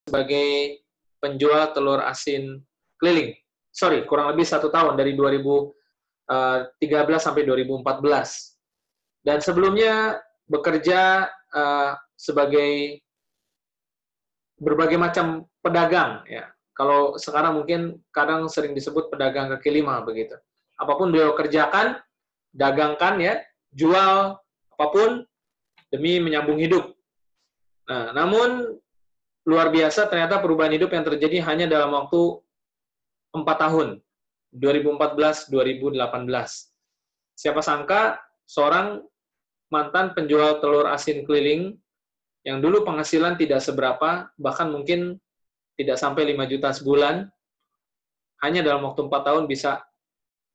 sebagai penjual telur asin keliling. Sorry, kurang lebih 1 tahun dari 2013 sampai 2014. Dan sebelumnya bekerja sebagai berbagai macam pedagang, ya. Kalau sekarang mungkin kadang sering disebut pedagang kaki lima begitu. Apapun beliau kerjakan, dagangkan ya, jual apapun demi menyambung hidup. Nah, namun luar biasa ternyata perubahan hidup yang terjadi hanya dalam waktu 4 tahun, 2014-2018. Siapa sangka seorang mantan penjual telur asin keliling yang dulu penghasilan tidak seberapa, bahkan mungkin tidak sampai 5 juta sebulan, hanya dalam waktu 4 tahun bisa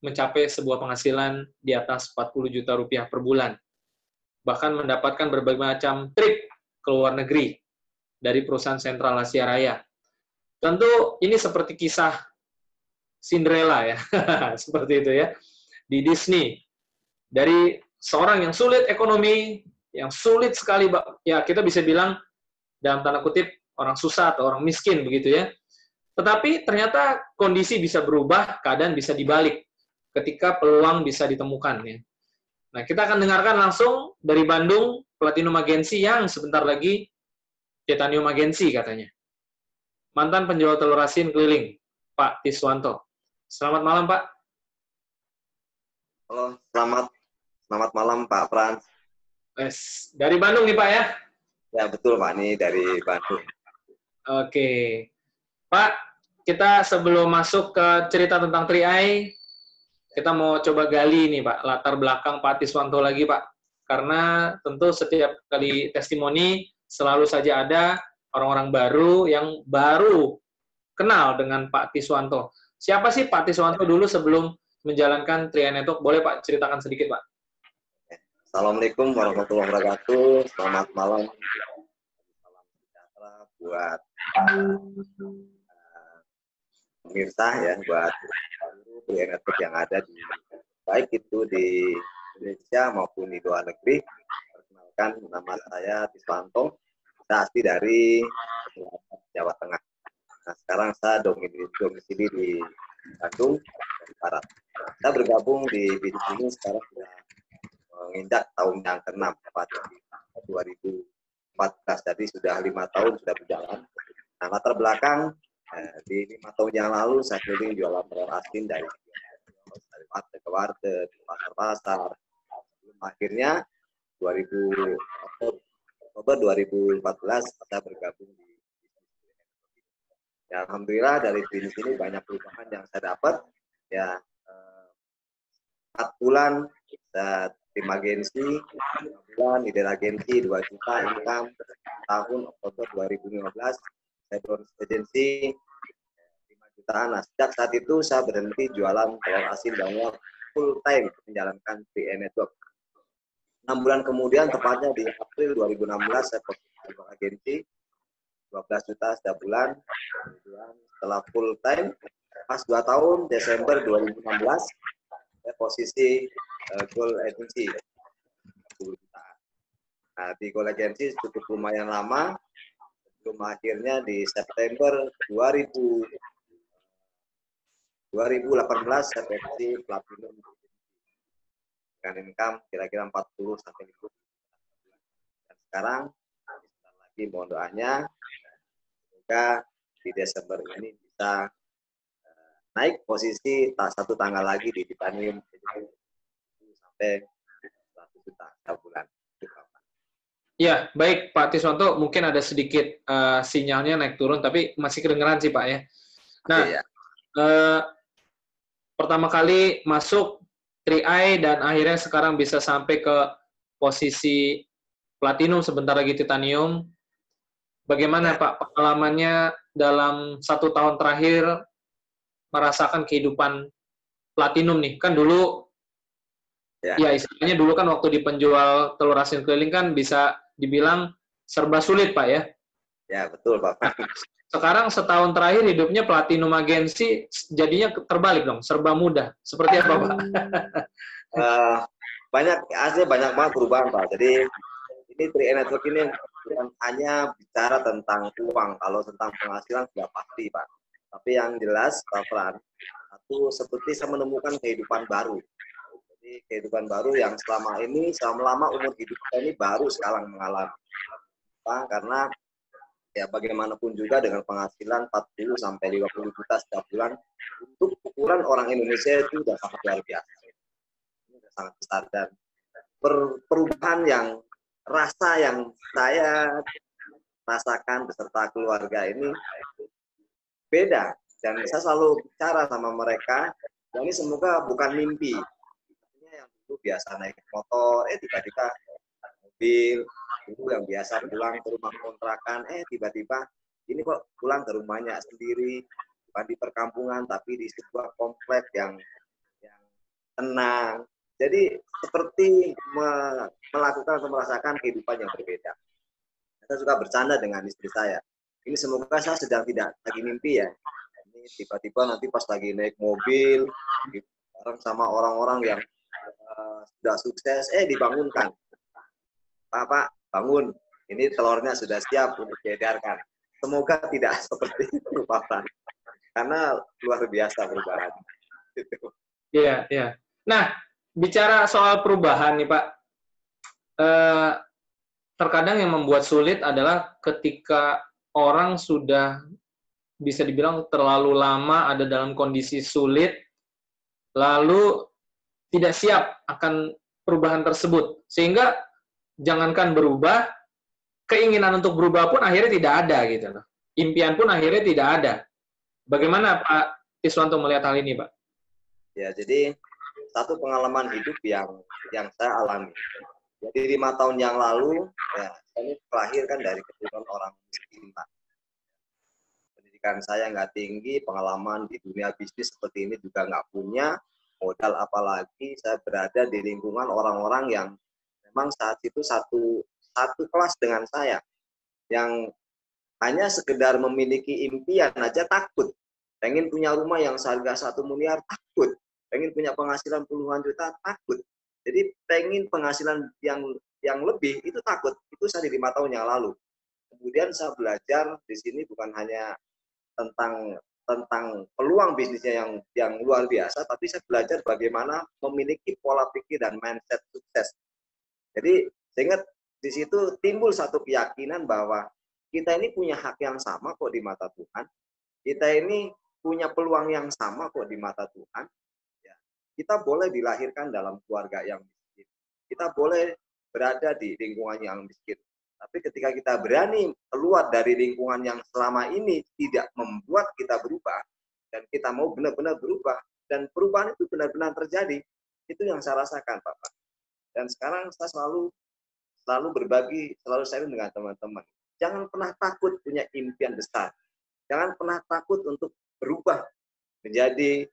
mencapai sebuah penghasilan di atas 40 juta rupiah per bulan. Bahkan mendapatkan berbagai macam trip ke luar negeri dari perusahaan Sentral Asia Raya. Tentu ini seperti kisah Cinderella ya, seperti itu ya, di Disney. Dari seorang yang sulit ekonomi, yang sulit sekali, ya kita bisa bilang dalam tanda kutip orang susah atau orang miskin begitu ya. Tetapi ternyata kondisi bisa berubah, keadaan bisa dibalik ketika peluang bisa ditemukan ya. Nah, kita akan dengarkan langsung dari Bandung, Platinum Agency yang sebentar lagi Titanium Agency katanya. Mantan penjual telur asin keliling, Pak Tiswanto. Selamat malam, Pak. Halo, selamat malam, Pak Frans. Dari Bandung nih, Pak ya? Ya, betul, Pak. Ini dari Bandung. Oke. Pak, kita sebelum masuk ke cerita tentang 3i, kita mau coba gali nih, Pak, latar belakang Pak Tiswanto lagi, Pak. Karena tentu setiap kali testimoni selalu saja ada orang-orang baru yang baru kenal dengan Pak Tiswanto. Siapa sih Pak Tiswanto dulu sebelum menjalankan 3i Network? Boleh Pak ceritakan sedikit, Pak? Assalamualaikum warahmatullahi wabarakatuh. Selamat malam. Salam sejahtera buat pemirsa ya, buat 3i Network yang ada di baik itu di Indonesia maupun di luar negeri. Perkenalkan, nama saya Tiswanto, saya asli dari Jawa Tengah. Nah, sekarang saya domisili di Bandung, dari Barat. Saya bergabung di bisnis ini sekarang sudah menginjak tahun yang ke-6, pada 2014. Jadi sudah 5 tahun sudah berjalan. Nah, latar belakang di 5 tahun yang lalu saya keliling jualan telur asin dari warteg ke warteg, pasar-pasar. Akhirnya Oktober 2014 saya bergabung di bisnis. Ya, alhamdulillah dari bisnis ini banyak perubahan yang saya dapat. Ya, 4 bulan saya tim agensi, 5 bulan di agensi 2 juta income. Tahun Oktober 2015 saya turun agensi 5 jutaan. Nah, sejak saat itu saya berhenti jualan telur asin dan full time menjalankan 3i Network. 6 bulan kemudian, tepatnya di April 2016, saya posisi agensi 12 juta setiap bulan. Kemudian setelah full time, pas 2 tahun, Desember 2016, saya posisi Gold Agency 10 juta. Nah, di Gold Agency cukup lumayan lama, sebelum akhirnya di September 2018 saya posisi Platinum dengan income kira-kira 40 sampai 50. Dan sekarang lagi mohon doanya semoga di Desember ini bisa naik posisi 1 tanggal lagi di Titanium sampai 100 juta sebulan. Ya, baik Pak Tiswanto, mungkin ada sedikit sinyalnya naik turun, tapi masih kedengeran sih Pak ya. Nah, ya. Pertama kali masuk 3i dan akhirnya sekarang bisa sampai ke posisi Platinum, sebentar lagi Titanium. Bagaimana Pak pengalamannya dalam 1 tahun terakhir merasakan kehidupan Platinum nih? Kan dulu, ya istilahnya dulu kan waktu di penjual telur asin keliling kan bisa dibilang serba sulit Pak ya? Ya, betul Pak. Sekarang setahun terakhir hidupnya Platinum Agency jadinya terbalik dong, serba mudah. Seperti apa Pak? Banyak banget perubahan Pak. Jadi ini 3 Network ini bukan hanya bicara tentang uang. Kalau tentang penghasilan sudah pasti, Pak. Tapi yang jelas, Pak Fran, satu seperti saya menemukan kehidupan baru. Jadi kehidupan baru yang selama lama umur hidup kita ini baru sekarang mengalami. Pak, karena ya bagaimanapun juga dengan penghasilan 40 sampai 50 juta setiap bulan, untuk ukuran orang Indonesia itu sudah sangat luar biasa. Ini sudah sangat besar, dan perubahan rasa yang saya rasakan beserta keluarga ini beda. Dan saya selalu bicara sama mereka, ini semoga bukan mimpi. Artinya yang dulu biasa naik motor, tiba-tiba mobil, dulu yang biasa pulang ke rumah kontrakan, tiba-tiba ini kok pulang ke rumahnya sendiri, bukan di perkampungan, tapi di sebuah komplek yang tenang. Jadi seperti melakukan atau merasakan kehidupan yang berbeda. Saya suka bercanda dengan istri saya. Ini semoga saya sedang tidak lagi mimpi ya. Ini tiba-tiba nanti pas lagi naik mobil, bareng sama orang-orang yang sudah sukses, dibangunkan. Pak, bangun. Ini telurnya sudah siap untuk diedarkan. Semoga tidak seperti itu, Pak. Karena luar biasa perubahan. Iya, iya. Nah, bicara soal perubahan nih Pak, terkadang yang membuat sulit adalah ketika orang sudah bisa dibilang terlalu lama ada dalam kondisi sulit, lalu tidak siap akan perubahan tersebut. Sehingga jangankan berubah, keinginan untuk berubah pun akhirnya tidak ada gitu loh. Impian pun akhirnya tidak ada. Bagaimana Pak Tiswanto melihat hal ini, Pak? Ya, jadi satu pengalaman hidup yang saya alami. Jadi 5 tahun yang lalu, ya, saya ini terlahir kan dari keturunan orang miskin, Pak. Pendidikan saya nggak tinggi, pengalaman di dunia bisnis seperti ini juga nggak punya, modal apalagi saya berada di lingkungan orang-orang yang memang saat itu satu kelas dengan saya, yang hanya sekedar memiliki impian aja takut. Pengen punya rumah yang seharga 1 miliar, takut. Pengen punya penghasilan puluhan juta, takut. Jadi pengen penghasilan yang lebih, itu takut. Itu saya di 5 tahun yang lalu. Kemudian saya belajar di sini bukan hanya tentang peluang bisnisnya yang luar biasa, tapi saya belajar bagaimana memiliki pola pikir dan mindset sukses. Jadi sehingga di situ timbul satu keyakinan bahwa kita ini punya hak yang sama kok di mata Tuhan. Kita ini punya peluang yang sama kok di mata Tuhan. Kita boleh dilahirkan dalam keluarga yang miskin. Kita boleh berada di lingkungan yang miskin. Tapi ketika kita berani keluar dari lingkungan yang selama ini tidak membuat kita berubah, dan kita mau benar-benar berubah, dan perubahan itu benar-benar terjadi, itu yang saya rasakan, Pak. Dan sekarang saya selalu berbagi, selalu sharing dengan teman-teman. Jangan pernah takut punya impian besar. Jangan pernah takut untuk berubah menjadi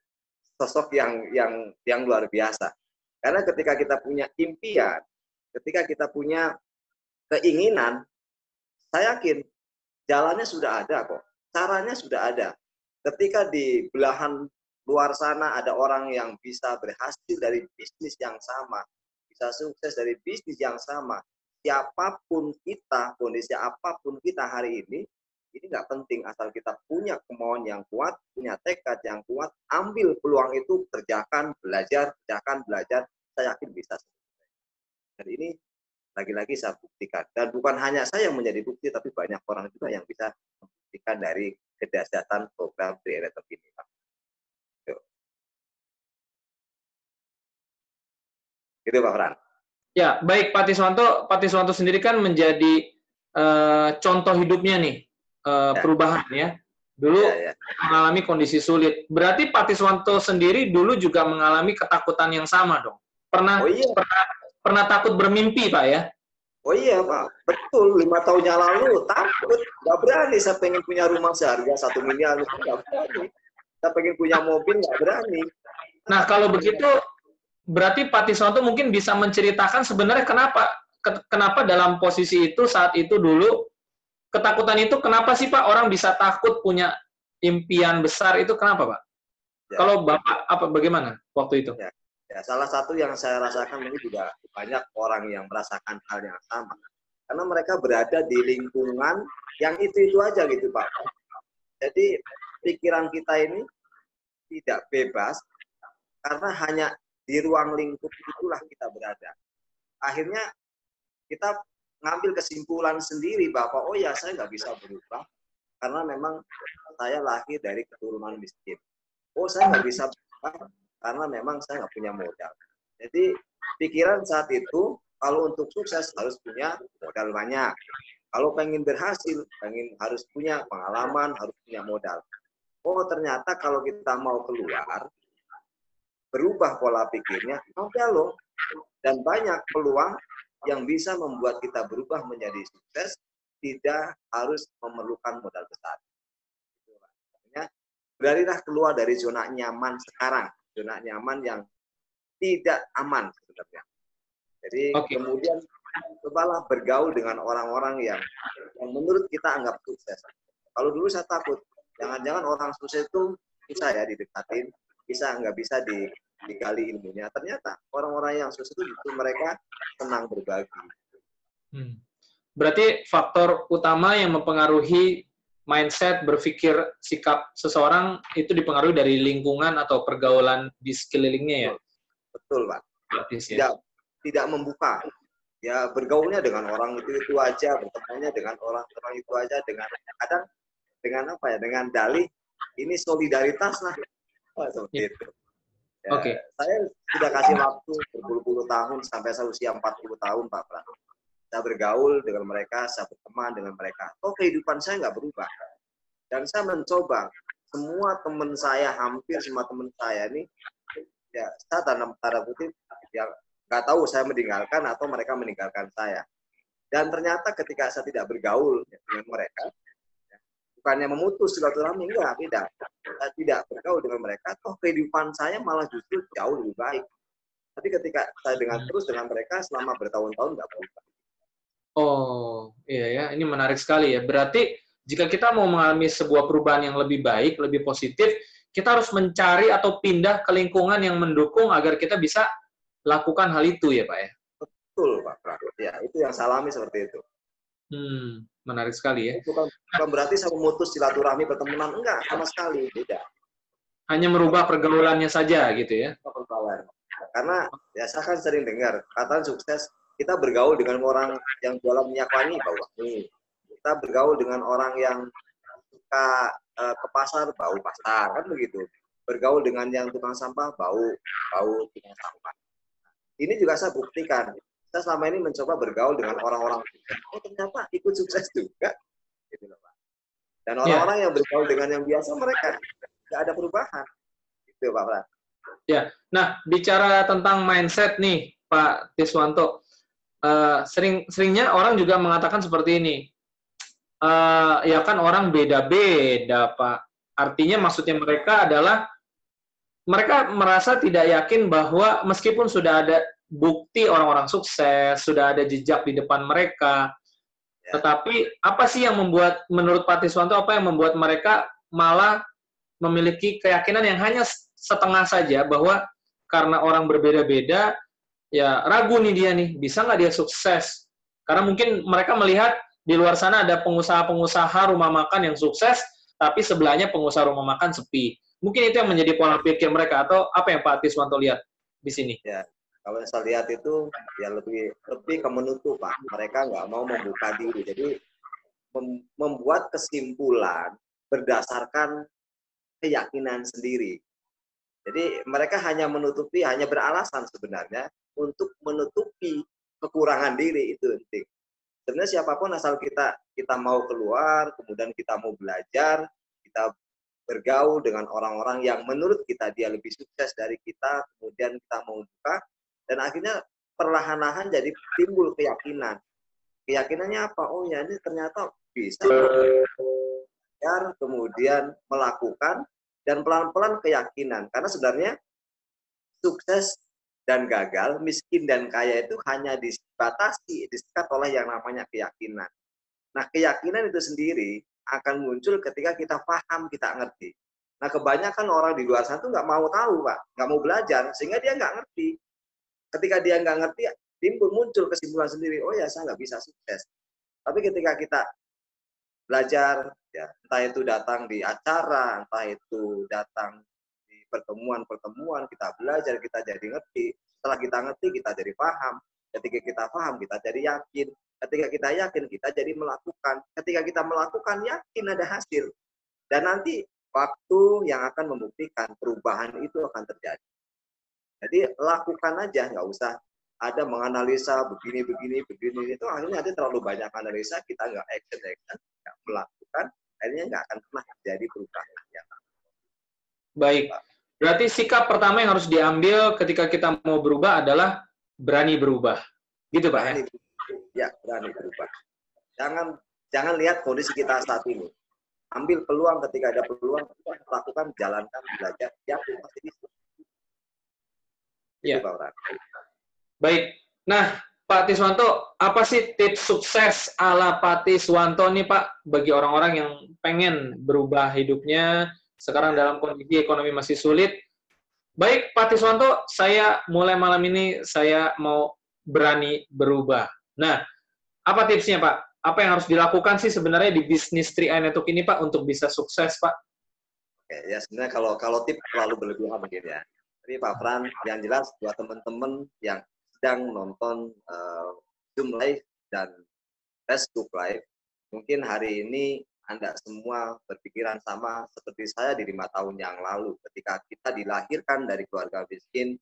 sosok yang luar biasa. Karena ketika kita punya impian, ketika kita punya keinginan, saya yakin jalannya sudah ada kok. Caranya sudah ada. Ketika di belahan luar sana ada orang yang bisa berhasil dari bisnis yang sama, bisa sukses dari bisnis yang sama, siapapun kita, kondisi apapun kita hari ini nggak penting, asal kita punya kemauan yang kuat, punya tekad yang kuat, ambil peluang itu, kerjakan, belajar, saya yakin bisa. Dan ini lagi-lagi saya buktikan. Dan bukan hanya saya yang menjadi bukti, tapi banyak orang juga yang bisa membuktikan dari kedahsyatan program 3 Network ini, Pak. Gitu, Pak Fran. Ya, baik Pak Tiswanto. Pak Tiswanto sendiri kan menjadi contoh hidupnya nih, perubahan ya. Dulu mengalami kondisi sulit. Berarti Pak Tiswanto sendiri dulu juga mengalami ketakutan yang sama dong. Pernah takut bermimpi, Pak ya? Oh iya, Pak. Betul, 5 tahun yang lalu takut. Nggak berani saya pengen punya rumah seharga 1 miliar. Nggak berani. Saya pengen punya mobil, nggak berani. Nah, kalau begitu, berarti Pak Tiswanto mungkin bisa menceritakan sebenarnya kenapa dalam posisi itu, saat itu dulu, ketakutan itu kenapa sih Pak orang bisa takut punya impian besar itu kenapa Pak? Ya. Kalau Bapak bagaimana waktu itu? Ya, salah satu yang saya rasakan ini juga banyak orang yang merasakan hal yang sama. Karena mereka berada di lingkungan yang itu aja gitu Pak. Jadi pikiran kita ini tidak bebas karena hanya di ruang lingkup itulah kita berada. Akhirnya kita ngambil kesimpulan sendiri bahwa oh ya saya nggak bisa berubah karena memang saya lahir dari keturunan miskin. Oh saya nggak bisa berubah karena memang saya nggak punya modal. Jadi pikiran saat itu kalau untuk sukses harus punya modal banyak. Kalau pengen berhasil, harus punya pengalaman, harus punya modal. Oh ternyata kalau kita mau keluar, berubah pola pikirnya, ada loh. Dan banyak peluang yang bisa membuat kita berubah menjadi sukses, tidak harus memerlukan modal besar. Artinya, beranilah keluar dari zona nyaman sekarang. Zona nyaman yang tidak aman sebenarnya. Jadi kemudian cobalah bergaul dengan orang-orang yang menurut kita anggap sukses. Kalau dulu saya takut, jangan-jangan orang sukses itu susah ya didekatin, nggak bisa digali ilmunya. Ternyata orang-orang yang sukses itu justru mereka senang berbagi. Berarti faktor utama yang mempengaruhi mindset, berpikir, sikap seseorang itu dipengaruhi dari lingkungan atau pergaulan di sekelilingnya ya? Betul, Pak. Tidak membuka. Ya bergaulnya dengan orang itu aja, bertemannya dengan orang itu aja, kadang dengan apa ya, dengan dalih ini solidaritas lah, seperti itu. Ya, saya sudah kasih waktu berpuluh-puluh tahun sampai saya usia 40 tahun Pak Pras. Saya bergaul dengan mereka, saya berteman dengan mereka. Kehidupan saya nggak berubah. Dan saya mencoba semua teman saya, hampir semua teman saya ini, ya saya tanam tanda kutip, ya nggak tahu saya meninggalkan atau mereka meninggalkan saya. Dan ternyata ketika saya tidak bergaul dengan mereka, bukannya memutus silaturahmi, tidak. Saya tidak bergaul dengan mereka, kehidupan saya malah justru jauh lebih baik. Tapi ketika saya terus dengan mereka selama bertahun-tahun nggak berubah. Oh, iya ya, ini menarik sekali ya. Berarti jika kita mau mengalami sebuah perubahan yang lebih baik, lebih positif, kita harus mencari atau pindah ke lingkungan yang mendukung agar kita bisa lakukan hal itu ya Pak ya? Betul Pak. Ya, itu yang saya alami seperti itu. Menarik sekali ya. Itu bukan berarti saya memutus silaturahmi pertemanan, enggak, sama sekali, tidak. Hanya merubah pergaulannya saja gitu ya? Pergaulan. Karena ya saya kan sering dengar, kata sukses, kita bergaul dengan orang yang jualan minyak wangi, bau wangi. Kita bergaul dengan orang yang suka ke pasar, bau pasar, kan begitu. Bergaul dengan yang tukang sampah, bau tukang sampah. Ini juga saya buktikan. Saya selama ini mencoba bergaul dengan orang-orang sukses. Ternyata ikut sukses juga. Gitu loh, Pak. Dan orang-orang yang bergaul dengan yang biasa, mereka nggak ada perubahan. Gitu, Pak Pras. Ya, nah bicara tentang mindset nih, Pak Tiswanto, seringnya orang juga mengatakan seperti ini. Ya kan orang beda-beda, Pak. Artinya maksudnya mereka adalah mereka merasa tidak yakin bahwa meskipun sudah ada bukti orang-orang sukses, sudah ada jejak di depan mereka, tetapi apa sih yang membuat, menurut Pak Tiswanto, apa yang membuat mereka malah memiliki keyakinan yang hanya setengah saja bahwa karena orang berbeda-beda, ya ragu nih dia nih, bisa nggak dia sukses? Karena mungkin mereka melihat di luar sana ada pengusaha-pengusaha rumah makan yang sukses, tapi sebelahnya pengusaha rumah makan sepi. Mungkin itu yang menjadi pola pikir mereka, atau apa yang Pak Tiswanto lihat di sini? Ya, kalau saya lihat itu ya lebih ke menutup, Pak. Mereka nggak mau membuka diri. Jadi membuat kesimpulan berdasarkan keyakinan sendiri. Jadi mereka hanya menutupi, hanya beralasan sebenarnya untuk menutupi kekurangan diri, itu penting. Sebenarnya siapapun asal kita mau keluar, kemudian kita mau belajar, kita bergaul dengan orang-orang yang menurut kita dia lebih sukses dari kita, kemudian kita mau buka, dan akhirnya perlahan-lahan jadi timbul keyakinan. Keyakinannya apa? Oh ya, ini ternyata bisa belajar, kemudian melakukan, dan pelan-pelan keyakinan. Karena sebenarnya sukses dan gagal, miskin dan kaya itu hanya disekat oleh yang namanya keyakinan. Nah, keyakinan itu sendiri akan muncul ketika kita paham, kita ngerti. Nah, kebanyakan orang di luar sana tuh nggak mau tahu, Pak. Nggak mau belajar, sehingga dia nggak ngerti. Ketika dia nggak ngerti, muncul kesimpulan sendiri, oh ya, saya nggak bisa sukses. Tapi ketika kita belajar, ya, entah itu datang di acara, entah itu datang di pertemuan-pertemuan, kita belajar, kita jadi ngerti. Setelah kita ngerti, kita jadi paham. Ketika kita paham, kita jadi yakin. Ketika kita yakin, kita jadi melakukan. Ketika kita melakukan, yakin ada hasil. Dan nanti waktu yang akan membuktikan perubahan itu akan terjadi. Jadi lakukan aja, nggak usah ada menganalisa begini, itu akhirnya ada terlalu banyak analisa, kita nggak action, nggak melakukan, akhirnya nggak akan pernah terjadi perubahan. Baik, berarti sikap pertama yang harus diambil ketika kita mau berubah adalah berani berubah, gitu Pak ya? Ya, berani berubah. Jangan lihat kondisi kita saat ini. Ambil peluang ketika ada peluang, lakukan, jalankan, belajar, yakin pasti bisa. Ya. Baik. Nah, Pak Tiswanto, apa sih tips sukses ala Pak Tiswanto nih Pak bagi orang-orang yang pengen berubah hidupnya sekarang dalam kondisi ekonomi masih sulit? Baik, Pak Tiswanto, saya mulai malam ini saya mau berani berubah. Nah, apa tipsnya Pak? Apa yang harus dilakukan sih sebenarnya di bisnis 3i Network ini Pak untuk bisa sukses Pak? Oke, ya sebenarnya kalau tips terlalu berlebihan mungkin ya. Tapi Pak Fran, yang jelas buat teman-teman yang sedang nonton Zoom Live dan Facebook Live, mungkin hari ini Anda semua berpikiran sama seperti saya di 5 tahun yang lalu. Ketika kita dilahirkan dari keluarga miskin,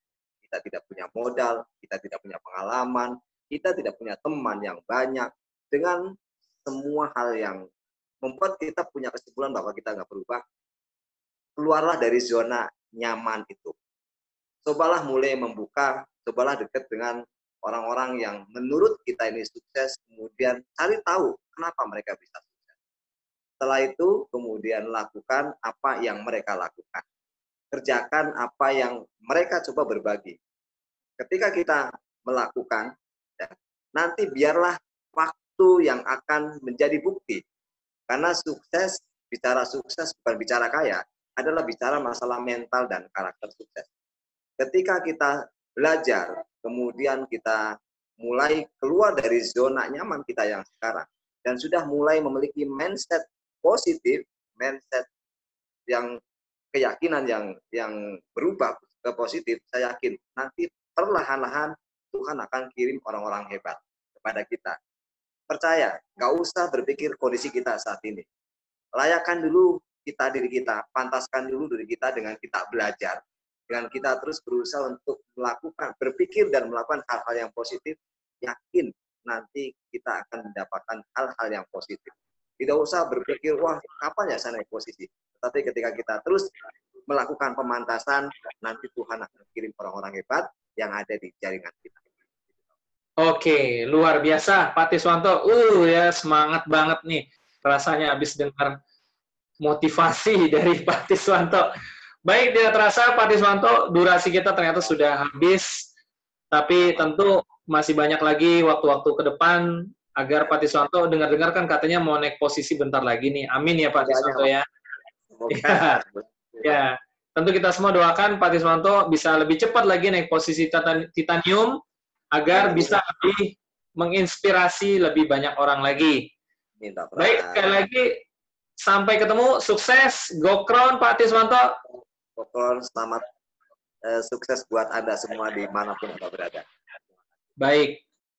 kita tidak punya modal, kita tidak punya pengalaman, kita tidak punya teman yang banyak, dengan semua hal yang membuat kita punya kesimpulan bahwa kita nggak berubah, keluarlah dari zona nyaman itu. Cobalah mulai membuka, cobalah dekat dengan orang-orang yang menurut kita ini sukses, kemudian cari tahu kenapa mereka bisa sukses. Setelah itu, kemudian lakukan apa yang mereka lakukan. Kerjakan apa yang mereka coba berbagi. Ketika kita melakukan, ya, nanti biarlah waktu yang akan menjadi bukti. Karena sukses, bicara sukses bukan bicara kaya, adalah bicara masalah mental dan karakter sukses. Ketika kita belajar, kemudian kita mulai keluar dari zona nyaman kita yang sekarang, dan sudah mulai memiliki mindset positif, mindset yang keyakinan yang berubah ke positif, saya yakin nanti perlahan-lahan Tuhan akan kirim orang-orang hebat kepada kita. Percaya, nggak usah berpikir kondisi kita saat ini. Layakan dulu diri kita, pantaskan dulu diri kita dengan kita belajar, dengan kita terus berusaha untuk melakukan, berpikir dan melakukan hal-hal yang positif, yakin nanti kita akan mendapatkan hal-hal yang positif. Tidak usah berpikir, wah kapan ya saya naik posisi. Tetapi ketika kita terus melakukan pemantasan, nanti Tuhan akan kirim orang-orang hebat yang ada di jaringan kita. Oke, luar biasa Pak Tiswanto. Ya semangat banget nih. Rasanya habis dengar motivasi dari Pak Tiswanto. Baik, tidak terasa Pak Tiswanto, durasi kita ternyata sudah habis. Tapi tentu masih banyak lagi waktu-waktu ke depan agar Pak Tiswanto dengar-dengar kan katanya mau naik posisi bentar lagi nih. Amin ya Pak Tiswanto ya. Ya, tentu kita semua doakan Pak Tiswanto bisa lebih cepat lagi naik posisi titanium agar bisa lebih menginspirasi lebih banyak orang lagi. Baik, sekali lagi sampai ketemu, sukses, go crown Pak Tiswanto. Go crown, selamat sukses buat Anda semua dimanapun Anda berada. Baik.